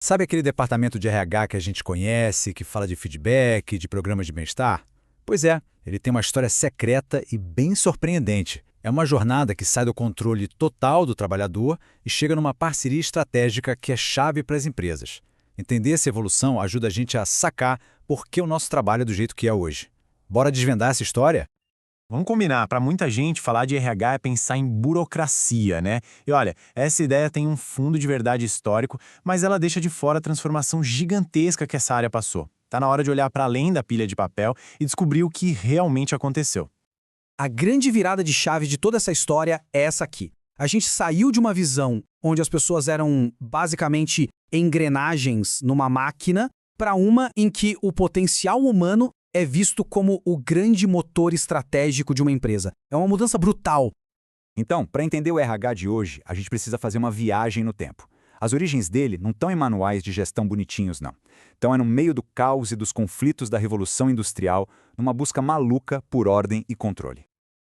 Sabe aquele departamento de RH que a gente conhece, que fala de feedback, de programas de bem-estar? Pois é, ele tem uma história secreta e bem surpreendente. É uma jornada que sai do controle total do trabalhador e chega numa parceria estratégica que é chave para as empresas. Entender essa evolução ajuda a gente a sacar por que o nosso trabalho é do jeito que é hoje. Bora desvendar essa história? Vamos combinar, para muita gente, falar de RH é pensar em burocracia, né? E olha, essa ideia tem um fundo de verdade histórico, mas ela deixa de fora a transformação gigantesca que essa área passou. Tá na hora de olhar para além da pilha de papel e descobrir o que realmente aconteceu. A grande virada de chave de toda essa história é essa aqui. A gente saiu de uma visão onde as pessoas eram basicamente engrenagens numa máquina para uma em que o potencial humano é visto como o grande motor estratégico de uma empresa. É uma mudança brutal. Então, para entender o RH de hoje, a gente precisa fazer uma viagem no tempo. As origens dele não estão em manuais de gestão bonitinhos, não. Então é no meio do caos e dos conflitos da Revolução Industrial, numa busca maluca por ordem e controle.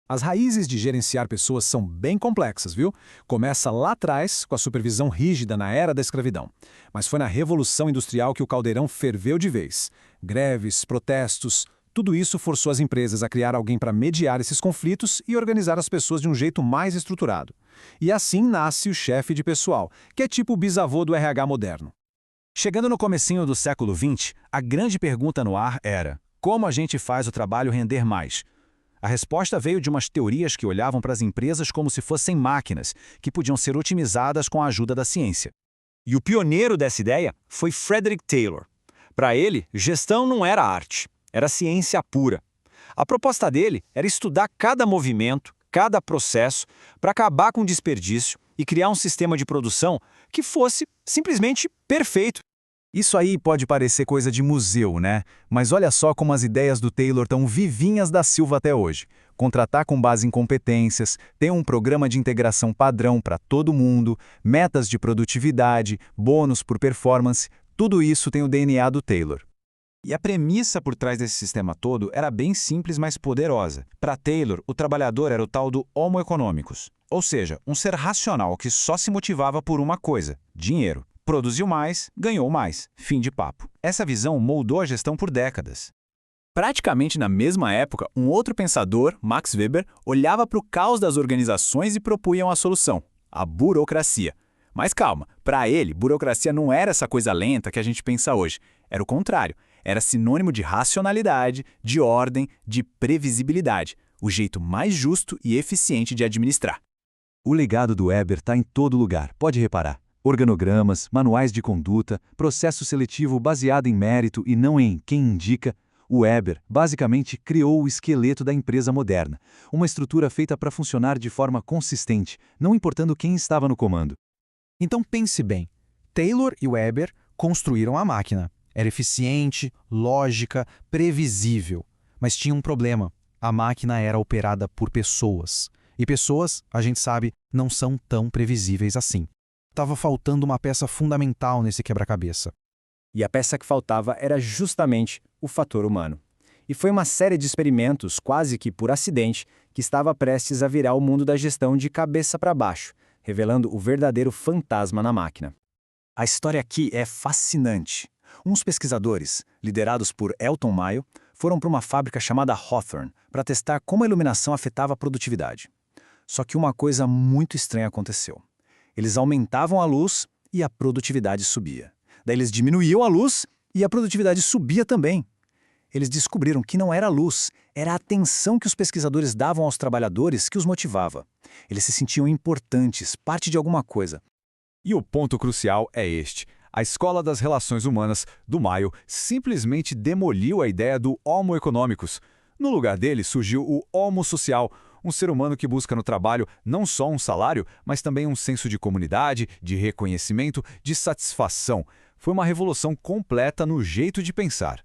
As raízes de gerenciar pessoas são bem complexas, viu? Começa lá atrás, com a supervisão rígida na era da escravidão. Mas foi na Revolução Industrial que o caldeirão ferveu de vez. Greves, protestos, tudo isso forçou as empresas a criar alguém para mediar esses conflitos e organizar as pessoas de um jeito mais estruturado. E assim nasce o chefe de pessoal, que é tipo o bisavô do RH moderno. Chegando no comecinho do século XX, a grande pergunta no ar era: como a gente faz o trabalho render mais? A resposta veio de umas teorias que olhavam para as empresas como se fossem máquinas, que podiam ser otimizadas com a ajuda da ciência. E o pioneiro dessa ideia foi Frederick Taylor. Para ele, gestão não era arte, era ciência pura. A proposta dele era estudar cada movimento, cada processo, para acabar com o desperdício e criar um sistema de produção que fosse simplesmente perfeito. Isso aí pode parecer coisa de museu, né? Mas olha só como as ideias do Taylor estão vivinhas da Silva até hoje. Contratar com base em competências, ter um programa de integração padrão para todo mundo, metas de produtividade, bônus por performance, tudo isso tem o DNA do Taylor. E a premissa por trás desse sistema todo era bem simples, mas poderosa. Para Taylor, o trabalhador era o tal do homo economicus, ou seja, um ser racional que só se motivava por uma coisa: dinheiro. Produziu mais, ganhou mais. Fim de papo. Essa visão moldou a gestão por décadas. Praticamente na mesma época, um outro pensador, Max Weber, olhava para o caos das organizações e propunha uma solução: a burocracia. Mas calma, para ele, burocracia não era essa coisa lenta que a gente pensa hoje. Era o contrário. Era sinônimo de racionalidade, de ordem, de previsibilidade. O jeito mais justo e eficiente de administrar. O legado do Weber está em todo lugar, pode reparar. Organogramas, manuais de conduta, processo seletivo baseado em mérito e não em quem indica. O Weber, basicamente, criou o esqueleto da empresa moderna, uma estrutura feita para funcionar de forma consistente, não importando quem estava no comando. Então pense bem, Taylor e Weber construíram a máquina. Era eficiente, lógica, previsível. Mas tinha um problema: a máquina era operada por pessoas. E pessoas, a gente sabe, não são tão previsíveis assim. Estava faltando uma peça fundamental nesse quebra-cabeça. E a peça que faltava era justamente o fator humano. E foi uma série de experimentos, quase que por acidente, que estava prestes a virar o mundo da gestão de cabeça para baixo, revelando o verdadeiro fantasma na máquina. A história aqui é fascinante. Uns pesquisadores, liderados por Elton Mayo, foram para uma fábrica chamada Hawthorne para testar como a iluminação afetava a produtividade. Só que uma coisa muito estranha aconteceu. Eles aumentavam a luz e a produtividade subia. Daí eles diminuíam a luz e a produtividade subia também. Eles descobriram que não era a luz, era a atenção que os pesquisadores davam aos trabalhadores que os motivava. Eles se sentiam importantes, parte de alguma coisa. E o ponto crucial é este. A Escola das Relações Humanas, do Mayo, simplesmente demoliu a ideia do homo economicus. No lugar dele surgiu o homo social, um ser humano que busca no trabalho não só um salário, mas também um senso de comunidade, de reconhecimento, de satisfação. Foi uma revolução completa no jeito de pensar.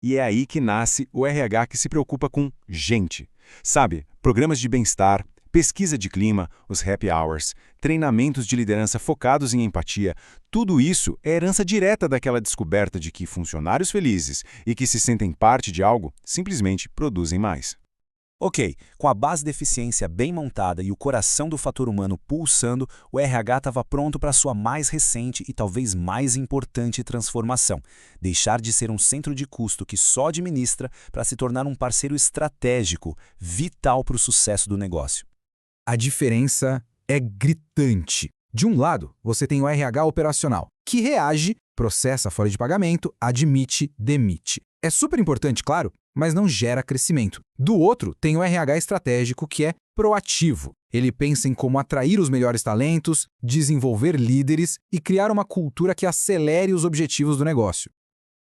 E é aí que nasce o RH que se preocupa com gente. Sabe, programas de bem-estar, pesquisa de clima, os happy hours, treinamentos de liderança focados em empatia, tudo isso é herança direta daquela descoberta de que funcionários felizes e que se sentem parte de algo simplesmente produzem mais. Ok, com a base de eficiência bem montada e o coração do fator humano pulsando, o RH estava pronto para sua mais recente e talvez mais importante transformação: deixar de ser um centro de custo que só administra para se tornar um parceiro estratégico, vital para o sucesso do negócio. A diferença é gritante. De um lado, você tem o RH operacional, que reage, processa folha de pagamento, admite, demite. É super importante, claro, mas não gera crescimento. Do outro, tem o RH estratégico, que é proativo. Ele pensa em como atrair os melhores talentos, desenvolver líderes e criar uma cultura que acelere os objetivos do negócio.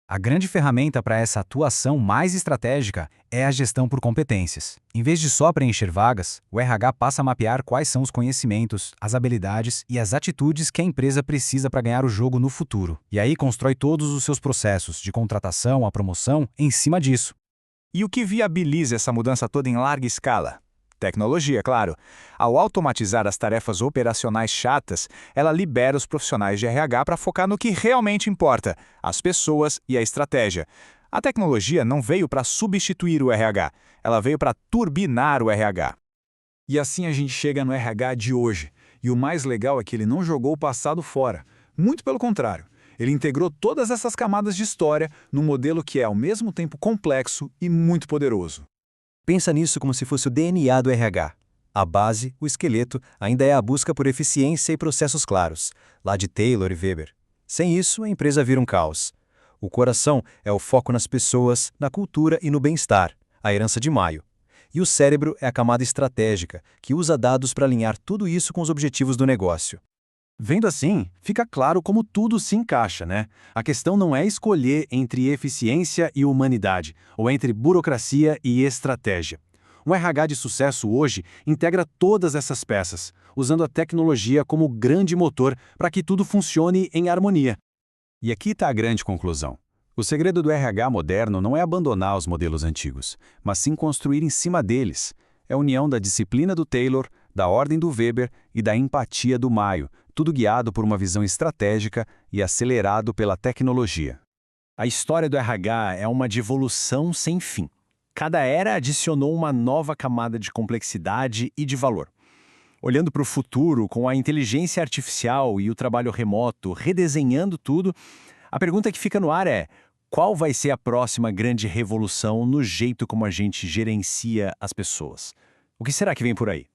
A grande ferramenta para essa atuação mais estratégica é a gestão por competências. Em vez de só preencher vagas, o RH passa a mapear quais são os conhecimentos, as habilidades e as atitudes que a empresa precisa para ganhar o jogo no futuro. E aí constrói todos os seus processos, de contratação à promoção, em cima disso. E o que viabiliza essa mudança toda em larga escala? Tecnologia, claro. Ao automatizar as tarefas operacionais chatas, ela libera os profissionais de RH para focar no que realmente importa: as pessoas e a estratégia. A tecnologia não veio para substituir o RH, ela veio para turbinar o RH. E assim a gente chega no RH de hoje. E o mais legal é que ele não jogou o passado fora. Muito pelo contrário. Ele integrou todas essas camadas de história num modelo que é ao mesmo tempo complexo e muito poderoso. Pensa nisso como se fosse o DNA do RH. A base, o esqueleto, ainda é a busca por eficiência e processos claros, lá de Taylor e Weber. Sem isso, a empresa vira um caos. O coração é o foco nas pessoas, na cultura e no bem-estar, a herança de Maio. E o cérebro é a camada estratégica, que usa dados para alinhar tudo isso com os objetivos do negócio. Vendo assim, fica claro como tudo se encaixa, né? A questão não é escolher entre eficiência e humanidade, ou entre burocracia e estratégia. Um RH de sucesso hoje integra todas essas peças, usando a tecnologia como grande motor para que tudo funcione em harmonia. E aqui está a grande conclusão. O segredo do RH moderno não é abandonar os modelos antigos, mas sim construir em cima deles. É a união da disciplina do Taylor, da ordem do Weber e da empatia do Maio, tudo guiado por uma visão estratégica e acelerado pela tecnologia. A história do RH é uma de evolução sem fim. Cada era adicionou uma nova camada de complexidade e de valor. Olhando para o futuro, com a inteligência artificial e o trabalho remoto redesenhando tudo, a pergunta que fica no ar é: qual vai ser a próxima grande revolução no jeito como a gente gerencia as pessoas? O que será que vem por aí?